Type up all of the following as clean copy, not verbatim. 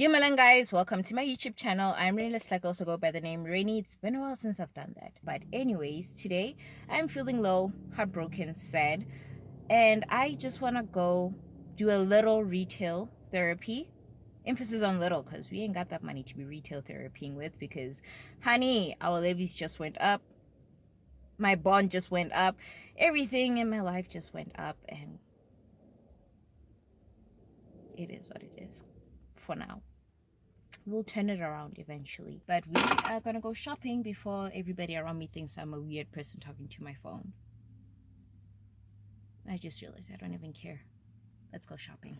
Dumelang guys, welcome to my YouTube channel. I'm Reneilwe, also go by the name Rainy. It's been a while since I've done that. But anyways, today I'm feeling low, heartbroken, sad, and I just want to go do a little retail therapy. Emphasis on little because we ain't got that money to be retail therapying with because, honey, our levies just went up. My bond just went up. Everything in my life just went up, and it is what it is for now. We'll turn it around eventually, but we are gonna go shopping before everybody around me thinks I'm a weird person talking to my phone. I just realized I don't even care. Let's go shopping.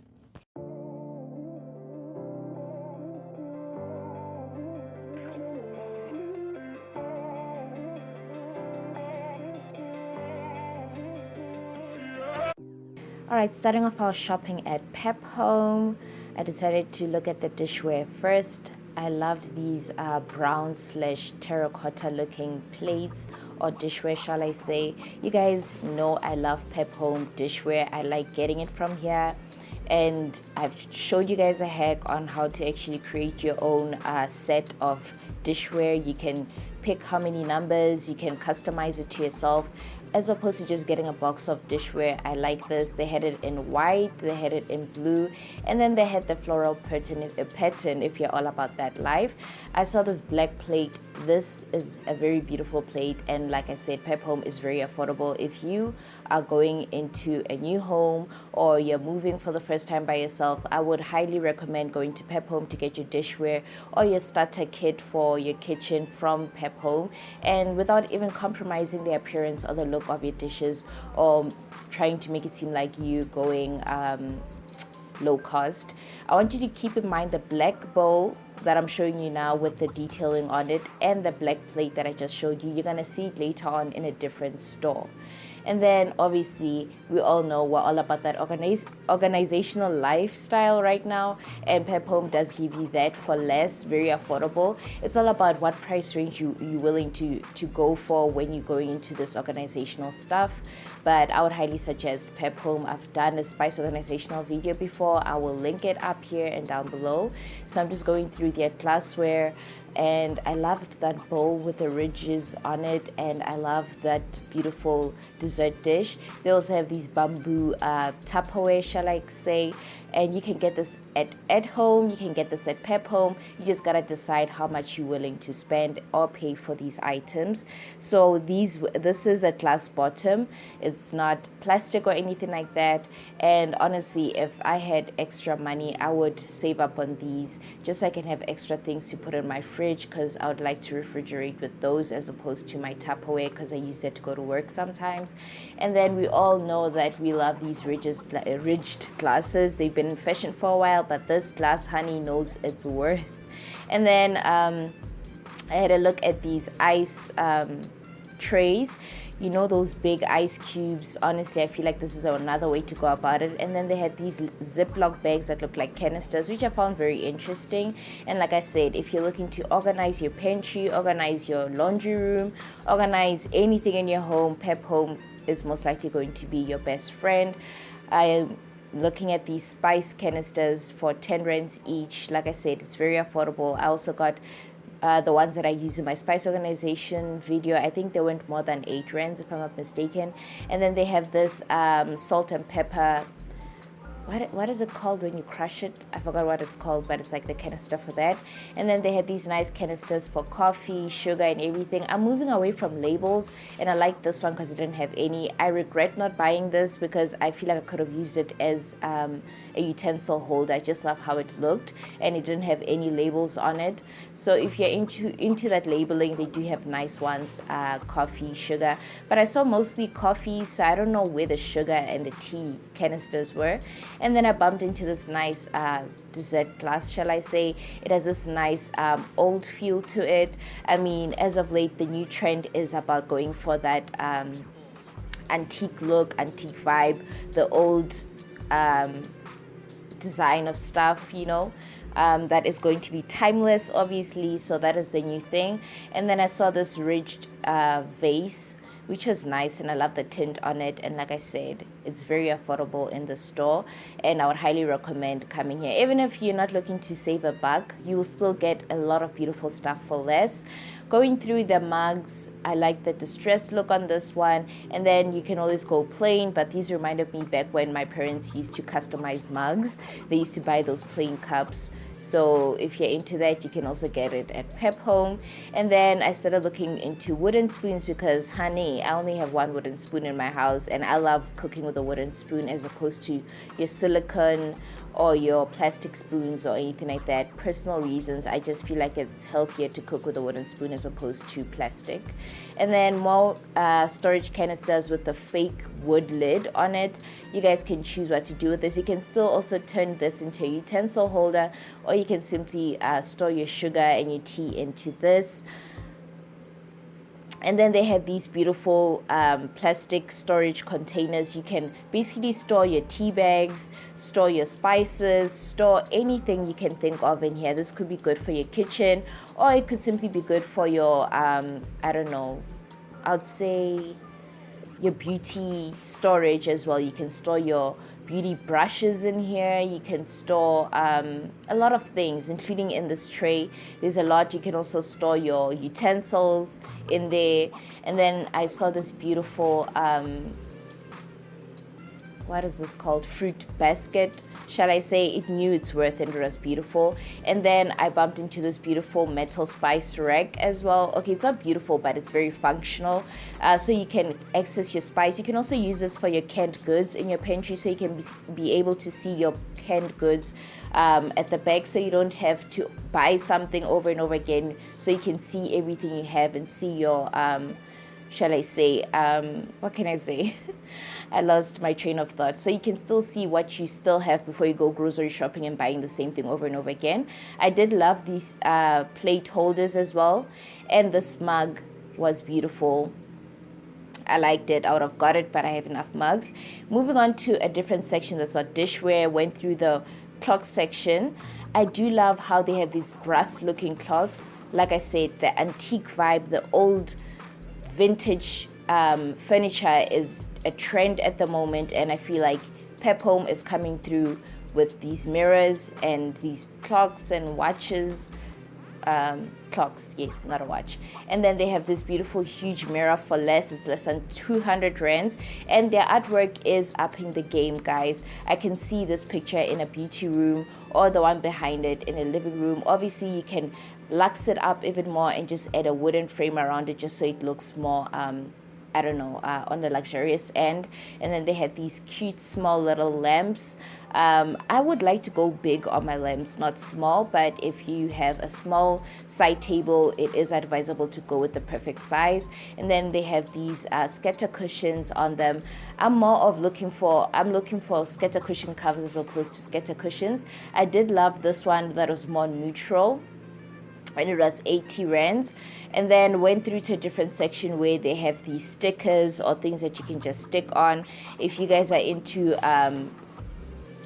Alright, starting off our shopping at Pep Home, I decided to look at the dishware first. I loved these brown / terracotta looking plates or dishware, shall I say. You guys know I love Pep Home dishware. I like getting it from here. And I've showed you guys a hack on how to actually create your own set of dishware. You can pick how many numbers, you can customize it to yourself as opposed to just getting a box of dishware. I like this. They had it in white, they had it in blue, and then they had the floral pattern if you're all about that life. I saw this black plate. This is a very beautiful plate, and like I said, Pep Home is very affordable. If you are going into a new home or you're moving for the first time by yourself, I would highly recommend going to Pep Home to get your dishware or your starter kit for your kitchen from Pep Home, and without even compromising the appearance or the look of your dishes or trying to make it seem like you going low cost. I want you to keep in mind the black bowl that I'm showing you now with the detailing on it and the black plate that I just showed you. You're gonna see it later on in a different store. And then obviously we all know we're all about that organizational lifestyle right now, and Pep Home does give you that for less, very affordable. It's all about what price range you're willing to go for when you're going into this organizational stuff. But I would highly suggest Pep Home. I've done a spice organizational video before. I will link it up here and down below. So I'm just going through their glassware, and I loved that bowl with the ridges on it, and I love that beautiful dessert dish. They also have these bamboo Tupperware, shall I say, and you can get this at home, you can get this at Pep Home. You just gotta decide how much you're willing to spend or pay for these items. So this is a glass bottom. It's not plastic or anything like that, and honestly, if I had extra money, I would save up on these just so I can have extra things to put in my fridge, because I would like to refrigerate with those as opposed to my Tupperware, because I use that to go to work sometimes. And then we all know that we love these ridged glasses. They've been in fashion for a while, but this glass, honey, knows its worth. And then I had a look at these ice trays, you know, those big ice cubes. Honestly, I feel like this is another way to go about it. And then they had these Ziploc bags that look like canisters, which I found very interesting. And like I said, if you're looking to organize your pantry, organize your laundry room, organize anything in your home, Pep Home is most likely going to be your best friend. I am looking at these spice canisters for 10 rands each. Like I said, it's very affordable. I also got the ones that I use in my spice organization video. I think they went more than 8 rands if I'm not mistaken. And then they have this salt and pepper, what is it called when you crush it? I forgot what it's called, but it's like the canister for that. And then they had these nice canisters for coffee, sugar, and everything. I'm moving away from labels, and I like this one because it didn't have any. I regret not buying this because I feel like I could have used it as a utensil holder. I just love how it looked, and it didn't have any labels on it. So if you're into that labeling, they do have nice ones, coffee, sugar. But I saw mostly coffee, so I don't know where the sugar and the tea canisters were. And then I bumped into this nice dessert glass, shall I say. It has this nice old feel to it. I mean, as of late, the new trend is about going for that antique look, antique vibe, the old design of stuff, you know. That is going to be timeless, obviously, so that is the new thing. And then I saw this ridged vase, which was nice, and I love the tint on it. And like I said, It's very affordable in the store, and I would highly recommend coming here. Even if you're not looking to save a buck, you will still get a lot of beautiful stuff for less. Going through the mugs, I like the distressed look on this one, and then you can always go plain, but these reminded me back when my parents used to customize mugs. They used to buy those plain cups. So if you're into that, you can also get it at Pep Home. And then I started looking into wooden spoons because, honey, I only have one wooden spoon in my house, and I love cooking with a wooden spoon as opposed to your silicone or your plastic spoons or anything like that. Personal reasons, I just feel like it's healthier to cook with a wooden spoon as opposed to plastic. And then more storage canisters with the fake wood lid on it. You guys can choose what to do with this. You can still also turn this into a utensil holder, or you can simply store your sugar and your tea into this. And then they have these beautiful plastic storage containers. You can basically store your tea bags, store your spices, store anything you can think of in here. This could be good for your kitchen, or it could simply be good for your, I don't know, I'd say your beauty storage as well. You can store your beauty brushes in here. You can store a lot of things, including in this tray. There's a lot. You can also store your utensils in there. And then I saw this beautiful what is this called, fruit basket, shall I say. It knew its worth and it was beautiful. And then I bumped into this beautiful metal spice rack as well. Okay, it's not beautiful, but it's very functional. So you can access your spice. You can also use this for your canned goods in your pantry, so you can be able to see your canned goods at the back, so you don't have to buy something over and over again, so you can see everything you have and see your shall I say, what can I say? I lost my train of thought. So you can still see what you still have before you go grocery shopping and buying the same thing over and over again. I did love these plate holders as well. And this mug was beautiful. I liked it. I would have got it, but I have enough mugs. Moving on to a different section that's not dishware, went through the clock section. I do love how they have these brass looking clocks. Like I said, the antique vibe, the old vintage furniture is a trend at the moment, and I feel like Pep Home is coming through with these mirrors and these clocks and watches. Clocks, yes, not a watch. And then they have this beautiful huge mirror for less. It's less than 200 rands, and their artwork is upping the game, guys. I can see this picture in a beauty room, or the one behind it in a living room. Obviously you can lux it up even more and just add a wooden frame around it just so it looks more I don't know, on the luxurious end. And then they had these cute small little lamps. I would like to go big on my lamps, not small, but if you have a small side table, it is advisable to go with the perfect size. And then they have these scatter cushions on them. I'm looking for scatter cushion covers as opposed to scatter cushions. I did love this one that was more neutral, and it was 80 rands. And then went through to a different section where they have these stickers or things that you can just stick on. If you guys are into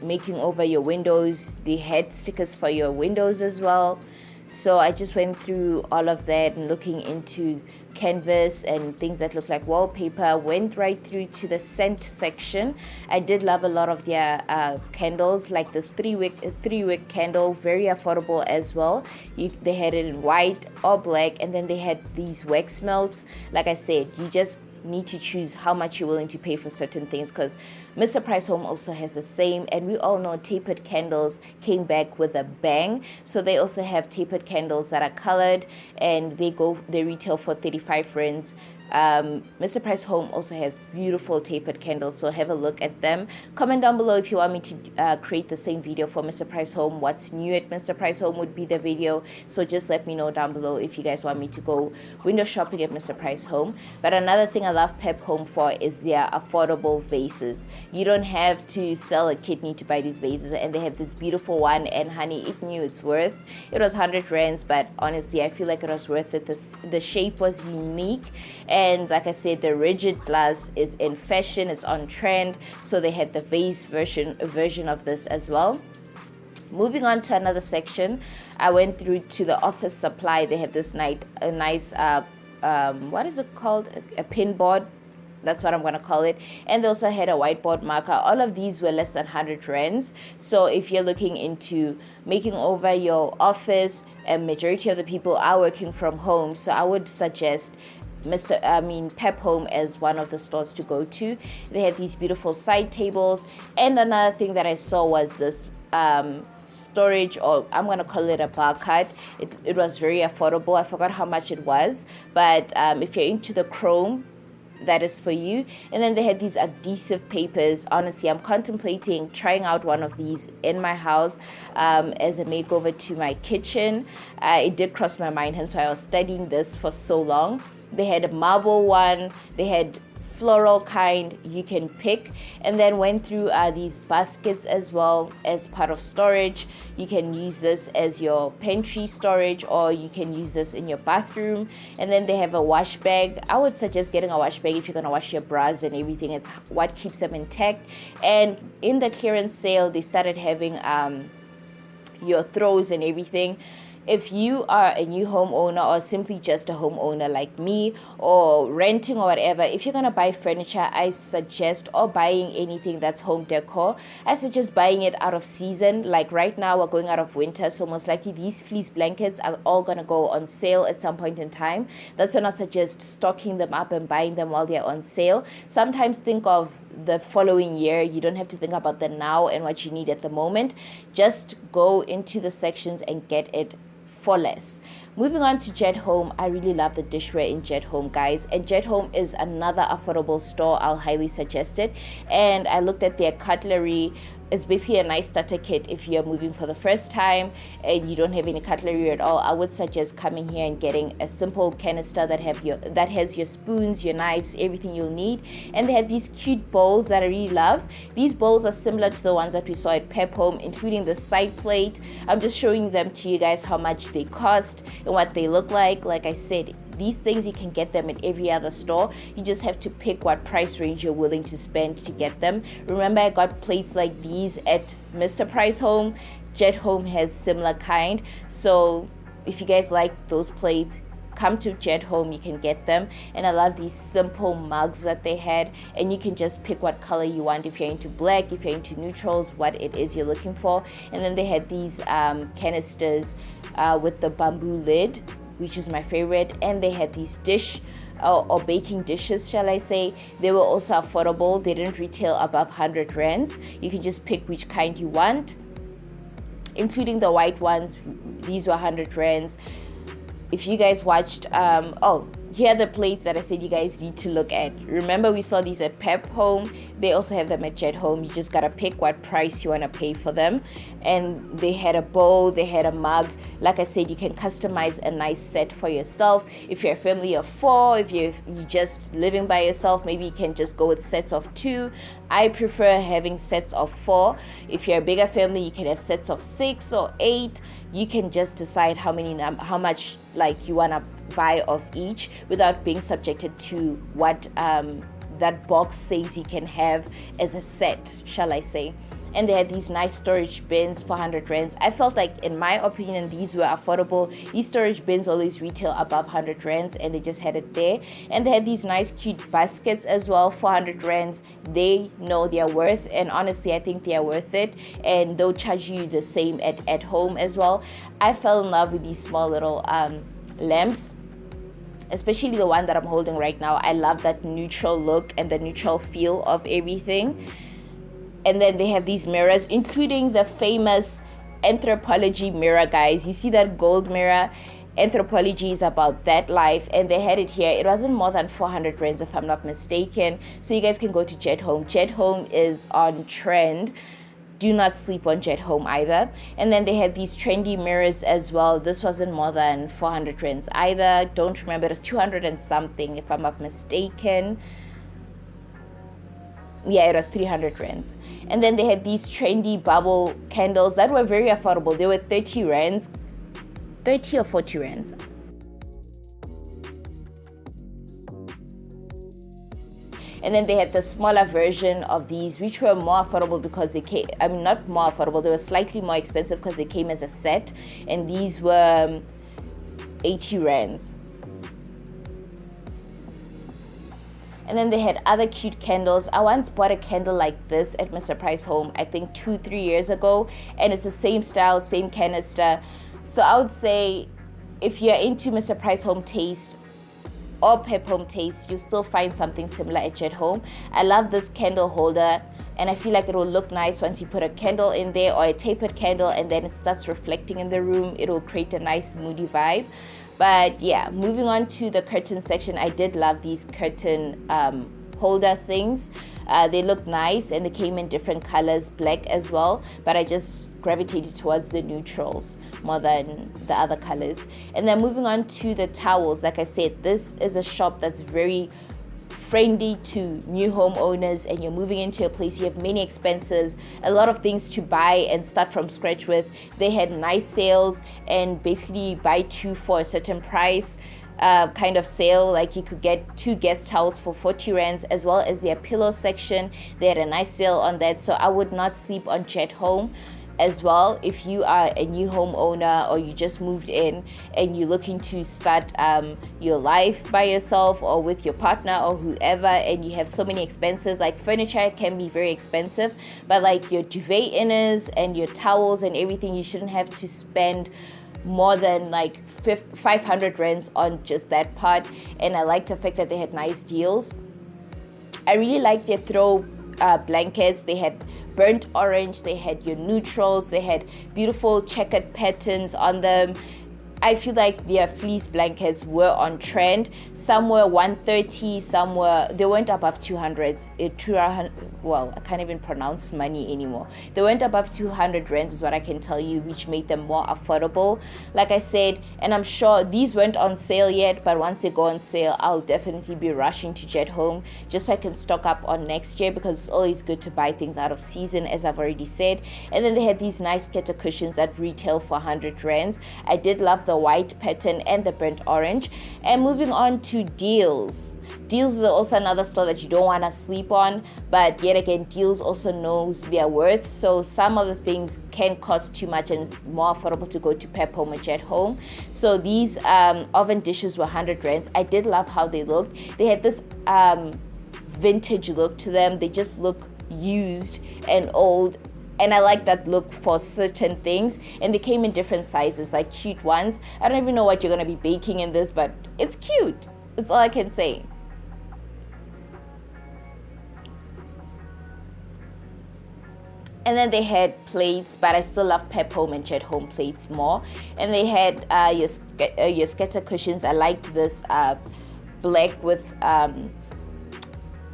making over your windows, they had stickers for your windows as well. So I just went through all of that and looking into canvas and things that look like wallpaper. Went right through to the scent section. I did love a lot of their candles, like this three wick candle, very affordable as well. They had it in white or black, and then they had these wax melts. Like I said, you just need to choose how much you're willing to pay for certain things, because Mr. Price Home also has the same, and we all know tapered candles came back with a bang. So they also have tapered candles that are colored, and they retail for 35 rands. Mr. Price Home also has beautiful tapered candles, so have a look at them. Comment down below if you want me to create the same video for Mr. Price Home. What's new at Mr. Price Home would be the video, so just let me know down below if you guys want me to go window shopping at Mr. Price Home. But another thing I love Pep Home for is their affordable vases. You don't have to sell a kidney to buy these vases, and they have this beautiful one, and honey, it knew its worth. It was 100 rands, but honestly I feel like it was worth it. The shape was unique, and like I said, the rigid glass is in fashion, it's on trend, so they had the vase version of this as well. Moving on to another section, I went through to the office supply. They had this nice what is it called, a pin board, That's what I'm going to call it. And they also had a whiteboard marker. All of these were less than 100 rands. So if you're looking into making over your office, a majority of the people are working from home. So I would suggest Pep Home as one of the stores to go to. They had these beautiful side tables. And another thing that I saw was this storage, or I'm going to call it a bar cut. It was very affordable. I forgot how much it was. But if you're into the chrome, that is for you. And then they had these adhesive papers. Honestly, I'm contemplating trying out one of these in my house as a makeover to my kitchen. It did cross my mind, hence why I was studying this for so long. They had a marble one, they had floral kind, you can pick, and then went through these baskets as well as part of storage. You can use this as your pantry storage, or you can use this in your bathroom. And then they have a wash bag. I would suggest getting a wash bag if you're going to wash your bras and everything. It's what keeps them intact. And in the clearance sale, they started having your throws and everything. If you are a new homeowner or simply just a homeowner like me, or renting or whatever, if you're going to buy furniture, I suggest, or buying anything that's home decor, I suggest buying it out of season. Like right now, we're going out of winter, so most likely these fleece blankets are all going to go on sale at some point in time. That's when I suggest stocking them up and buying them while they're on sale. Sometimes think of the following year. You don't have to think about the now and what you need at the moment. Just go into the sections and get it for less. Moving on to Jet Home, I really love the dishware in Jet Home, guys. And Jet Home is another affordable store. I'll highly suggest it. And I looked at their cutlery. It's basically a nice starter kit if you're moving for the first time and you don't have any cutlery at all. I would suggest coming here and getting a simple canister that has your spoons, your knives, everything you'll need. And they have these cute bowls that I really love. These bowls are similar to the ones that we saw at Pep Home, including the side plate. I'm just showing them to you guys how much they cost and what they look like. Like I said, these things, you can get them at every other store. You just have to pick what price range you're willing to spend to get them. Remember, I got plates like these at Mr. Price Home. Jet Home has similar kind. So if you guys like those plates, come to Jet Home, you can get them. And I love these simple mugs that they had, and you can just pick what color you want. If you're into black, if you're into neutrals, what it is you're looking for. And then they had these canisters with the bamboo lid, which is my favorite. And they had these dish or baking dishes, shall I say. They were also affordable. They didn't retail above 100 rands. You can just pick which kind you want, including the white ones. These were 100 rands. If you guys watched here are the plates that I said you guys need to look at. Remember, we saw these at Pep Home. They also have them at Jet Home. You just gotta pick what price you want to pay for them. And they had a bowl, they had a mug. Like I said, you can customize a nice set for yourself. If you're a family of 4, if you're just living by yourself, maybe you can just go with sets of 2. I prefer having sets of 4. If you're a bigger family, you can have sets of 6 or 8. You can just decide how much like you want to buy of each without being subjected to what that box says you can have as a set, shall I say. And they had these nice storage bins for 100 rands. I felt like, in my opinion, these were affordable. These storage bins always retail above 100 rands, and they just had it there. And they had these nice cute baskets as well for 100 rands. They know their worth, and honestly, I think they are worth it. And they'll charge you the same at home as well. I fell in love with these small little lamps, especially the one that I'm holding right now. I love that neutral look and the neutral feel of everything. And then they have these mirrors, including the famous Anthropology mirror, guys. You see that gold mirror? Anthropology is about that life, and they had it here. It wasn't more than 400 rands, if I'm not mistaken. So you guys can go to Jet Home. Jet Home is on trend. Do not sleep on Jet Home either. And then they had these trendy mirrors as well. This wasn't more than 400 rands either. Don't remember, it was 200 and something, if I'm not mistaken. Yeah, it was 300 rands. And then they had these trendy bubble candles that were very affordable. They were 30 rands, 30 or 40 rands. And then they had the smaller version of these, which were more affordable because they came, not more affordable, they were slightly more expensive because they came as a set. And these were 80 rands. And then they had other cute candles. I once bought a candle like this at Mr. Price Home, I think 2-3 years ago, and it's the same style, same canister. So I would say if you're into Mr. Price Home taste or Pep Home taste, you still find something similar at Jet Home. I love this candle holder, and I feel like it will look nice once you put a candle in there or a tapered candle, and then it starts reflecting in the room. It will create a nice moody vibe. But yeah, moving on to the curtain section, I did love these curtain holder things. They look nice, and they came in different colors, black as well, but I just gravitated towards the neutrals more than the other colors. And then moving on to the towels, like I said, this is a shop that's very friendly to new homeowners, and you're moving into a place, you have many expenses, a lot of things to buy and start from scratch with. They had nice sales, and basically buy two for a certain price kind of sale. Like you could get 2 guest towels for 40 rands, as well as their pillow section. They had a nice sale on that. So I would not sleep on Jet Home as well. If you are a new homeowner or you just moved in and you're looking to start your life by yourself or with your partner or whoever, and you have so many expenses, like furniture can be very expensive, but like your duvet inners and your towels and everything, you shouldn't have to spend more than like 500 rands on just that part. And I like the fact that they had nice deals. I really like their throw blankets. They had burnt orange, they had your neutrals, they had beautiful checkered patterns on them. I feel like their fleece blankets were on trend. Some were 130, some were, they weren't above 200s. Well, I can't even pronounce money anymore. They went above 200 rands is what I can tell you, which made them more affordable. Like I said, and I'm sure these weren't on sale yet, but once they go on sale, I'll definitely be rushing to Jet Home just so I can stock up on next year, because it's always good to buy things out of season, as I've already said. And then they had these nice skater cushions that retail for 100 rands. I did love the white pattern and the burnt orange. And moving on to Dealz. Dealz is also another store that you don't want to sleep on, but yet again, Dealz also knows their worth. So some of the things can cost too much, and it's more affordable to go to Pep Home or Jet Home. So these oven dishes were 100 rands. I did love how they looked. They had this vintage look to them. They just look used and old, and I like that look for certain things. And they came in different sizes, like cute ones. I don't even know what you're going to be baking in this, but it's cute. That's all I can say. And then they had plates, but I still love Pep Home and Jet Home plates more. And they had your skater cushions. I liked this black with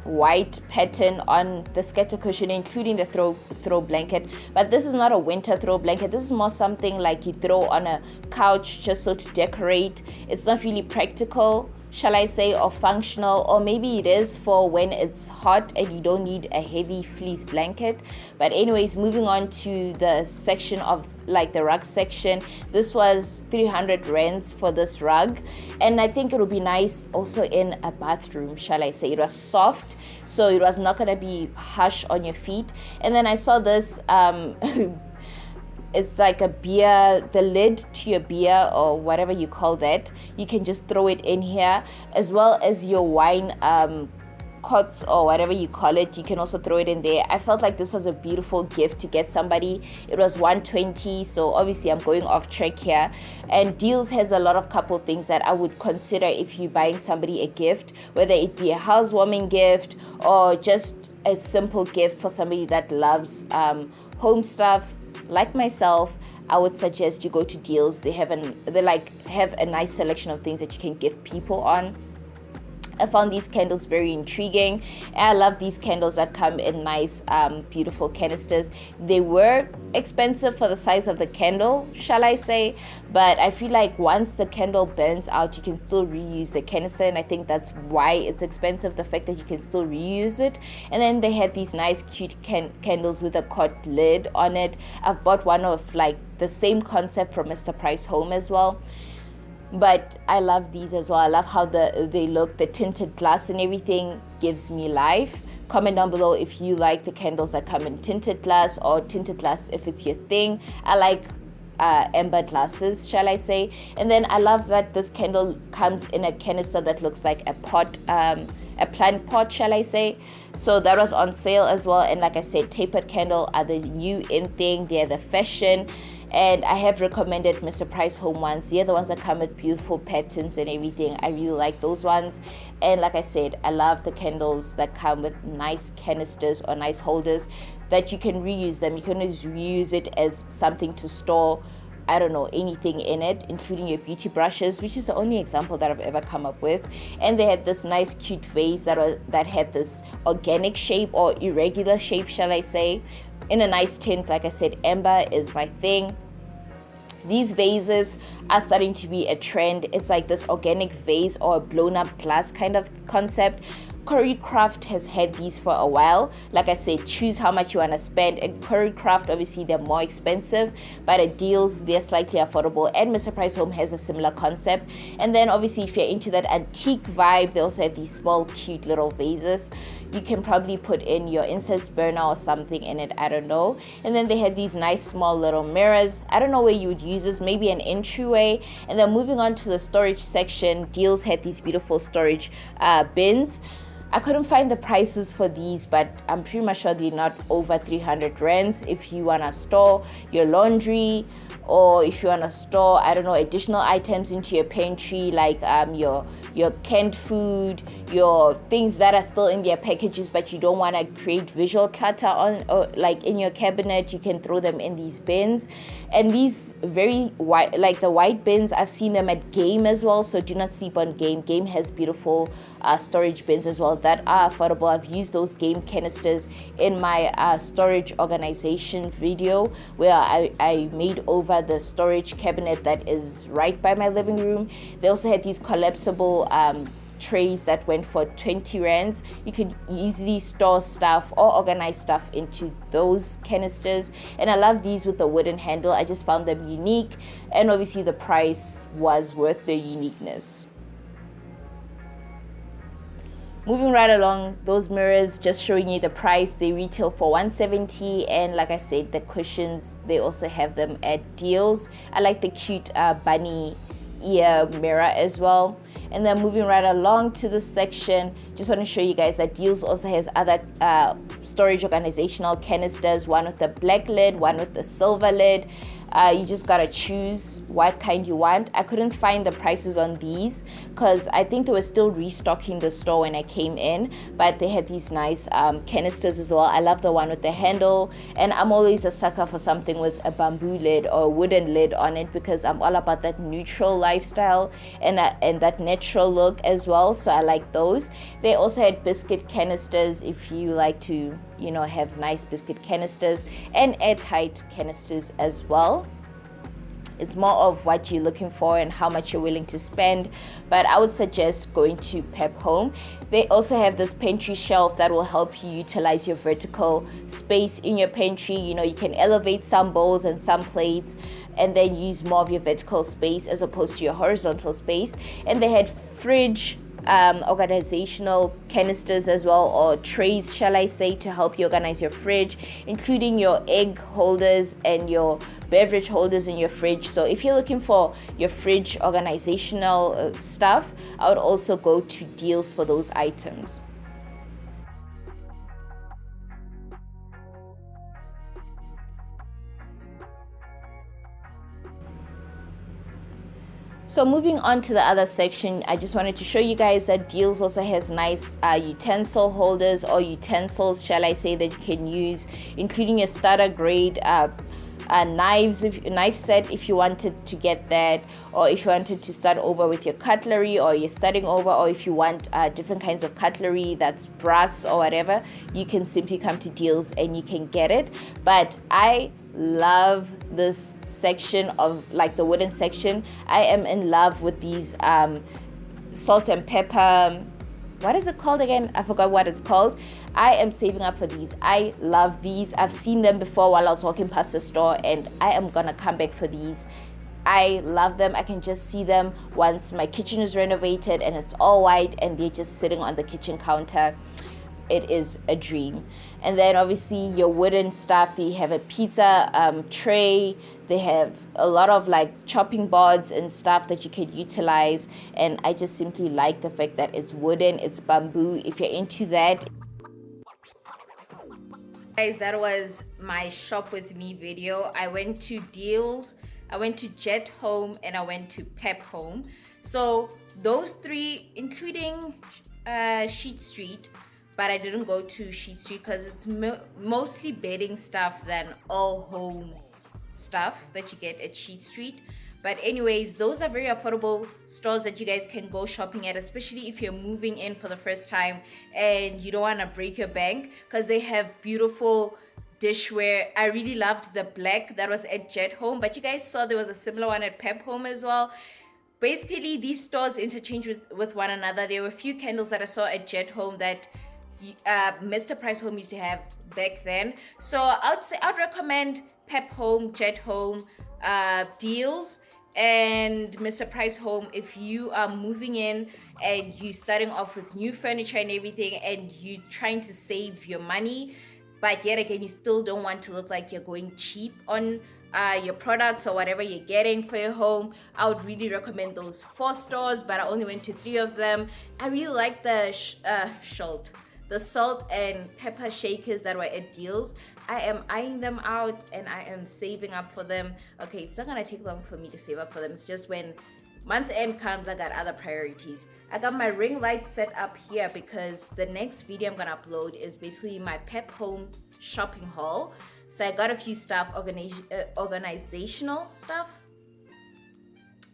white pattern on the skater cushion, including the throw blanket. But this is not a winter throw blanket. This is more something like you throw on a couch just so to decorate. It's not really practical, shall I say, or functional, or maybe it is for when it's hot and you don't need a heavy fleece blanket. But anyways, moving on to the section of like the rug section. This was 300 rands for this rug, and I think it would be nice also in a bathroom, shall I say. It was soft, so it was not going to be harsh on your feet. And then I saw this it's like a beer, the lid to your beer or whatever you call that. You can just throw it in here, as well as your wine cots or whatever you call it. You can also throw it in there. I felt like this was a beautiful gift to get somebody. It was 120, so obviously I'm going off track here. And Dealz has a lot of couple things that I would consider if you're buying somebody a gift, whether it be a housewarming gift or just a simple gift for somebody that loves home stuff. Like myself, I would suggest you go to Dealz. They have a nice selection of things that you can gift people on. I found these candles very intriguing. I love these candles that come in nice, beautiful canisters. They were expensive for the size of the candle, shall I say, but I feel like once the candle burns out, you can still reuse the canister, and I think that's why it's expensive, the fact that you can still reuse it. And then they had these nice, cute candles with a cork lid on it. I've bought one of like the same concept from Mr. Price Home as well. But I love these as well. I love how they look. The tinted glass and everything gives me life. Comment down below if you like the candles that come in tinted glass, or tinted glass if it's your thing. I like amber glasses, shall I say. And then I love that this candle comes in a canister that looks like a pot a plant pot, shall I say. So that was on sale as well. And like I said, tapered candle are the new in thing. They're the fashion. And I have recommended Mr. Price Home ones. They're the ones that come with beautiful patterns and everything. I really like those ones. And like I said, I love the candles that come with nice canisters or nice holders that you can reuse them. You can always reuse it as something to store, I don't know, anything in it, including your beauty brushes, which is the only example that I've ever come up with. And they had this nice cute vase that had this organic shape or irregular shape, shall I say, in a nice tint. Like I said, amber is my thing. These vases are starting to be a trend. It's like this organic vase or a blown up glass kind of concept. Choreographed has had these for a while. Like I said, choose how much you want to spend. And Choreographed, obviously, they're more expensive, but at Dealz, they're slightly affordable. And Mr. Price Home has a similar concept. And then, obviously, if you're into that antique vibe, they also have these small, cute little vases. You can probably put in your incense burner or something in it, I don't know. And then they had these nice small little mirrors. I don't know where you would use this, maybe an entryway. And then moving on to the storage section, Dealz had these beautiful storage bins. I couldn't find the prices for these, but I'm pretty much sure they're not over 300 rands. If you want to store your laundry, or if you want to store, I don't know, additional items into your pantry, like your canned food, your things that are still in their packages, but you don't want to create visual clutter on, or like in your cabinet, you can throw them in these bins. And these very white, like the white bins, I've seen them at Game as well. So do not sleep on Game. Game has beautiful storage bins as well that are affordable. I've used those Game canisters in my storage organization video, where I made over the storage cabinet that is right by my living room. They also had these collapsible trays that went for 20 rands. You could easily store stuff or organize stuff into those canisters. And I love these with the wooden handle. I just found them unique, and obviously the price was worth the uniqueness. Moving right along, those mirrors, just showing you the price, they retail for $170. And like I said, the cushions, they also have them at Dealz. I like the cute bunny ear mirror as well. And then moving right along to this section, just want to show you guys that Dealz also has other storage organizational canisters, one with the black lid, one with the silver lid. You just gotta choose what kind you want. I couldn't find the prices on these because I think they were still restocking the store when I came in, but they had these nice canisters as well. I love the one with the handle, and I'm always a sucker for something with a bamboo lid or a wooden lid on it, because I'm all about that neutral lifestyle and that natural look as well. So I like those. They also had biscuit canisters if you like to, you know, have nice biscuit canisters, and airtight canisters as well. It's more of what you're looking for and how much you're willing to spend, but I would suggest going to Pep Home. They also have this pantry shelf that will help you utilize your vertical space in your pantry. You know, you can elevate some bowls and some plates and then use more of your vertical space as opposed to your horizontal space. And they had fridge organizational canisters as well, or trays, shall I say, to help you organize your fridge, including your egg holders and your beverage holders in your fridge. So if you're looking for your fridge organizational stuff, I would also go to Dealz for those items. So moving on to the other section, I just wanted to show you guys that Dealz also has nice utensil holders, or utensils, shall I say, that you can use, including your starter grade knife set if you wanted to get that, or if you wanted to start over with your cutlery, or you're starting over, or if you want different kinds of cutlery that's brass or whatever, you can simply come to Dealz and you can get it. But I love this section of, like, the wooden section. I am in love with these salt and pepper, what is it called again? I forgot what it's called. I am saving up for these. I love these. I've seen them before while I was walking past the store, and I am gonna come back for these. I love them. I can just see them once my kitchen is renovated and it's all white and they're just sitting on the kitchen counter. it is a dream. And then obviously your wooden stuff, they have a pizza tray, they have a lot of like chopping boards and stuff that you could utilize, and I just simply like the fact that it's wooden, it's bamboo. If you're into that. Guys, that was my shop with me video. I went to Dealz, I went to Jet Home, and I went to Pep Home. So those three, including Sheet Street, but I didn't go to Sheet Street because it's mostly bedding stuff than all home stuff that you get at Sheet Street. But anyways, those are very affordable stores that you guys can go shopping at, especially if you're moving in for the first time and you don't want to break your bank, because they have beautiful dishware. I really loved the black that was at Jet Home, but you guys saw there was a similar one at Pep Home as well. Basically, these stores interchange with one another. There were a few candles that I saw at Jet Home that Mr. Price Home used to have back then. So I'd recommend Pep Home, Jet Home, Dealz, and Mr. Price Home if you are moving in and you're starting off with new furniture and everything and you're trying to save your money, but yet again you still don't want to look like you're going cheap on your products or whatever you're getting for your home. I would really recommend those 4 stores, but I only went to 3 of them. I really like the salt and pepper shakers that were at Dealz. I am eyeing them out and I am saving up for them. Okay, it's not gonna take long for me to save up for them. It's just when month end comes, I got other priorities. I got my ring light set up here because the next video I'm gonna upload is basically my Pep Home shopping haul. So I got a few stuff, organizational stuff.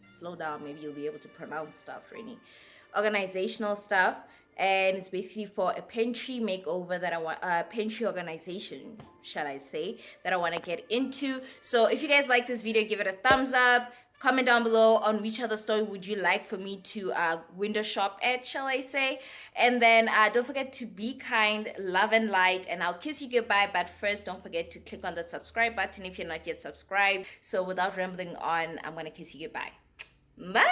Slow down, maybe you'll be able to pronounce stuff, Rennie. Organizational stuff. And it's basically for a pantry makeover that I want, pantry organization, shall I say, that I want to get into. So if you guys like this video, give it a thumbs up. Comment down below on which other store would you like for me to window shop at, shall I say. And then don't forget to be kind, love and light, and I'll kiss you goodbye. But first, don't forget to click on the subscribe button if you're not yet subscribed. So without rambling on, I'm going to kiss you goodbye. Bye!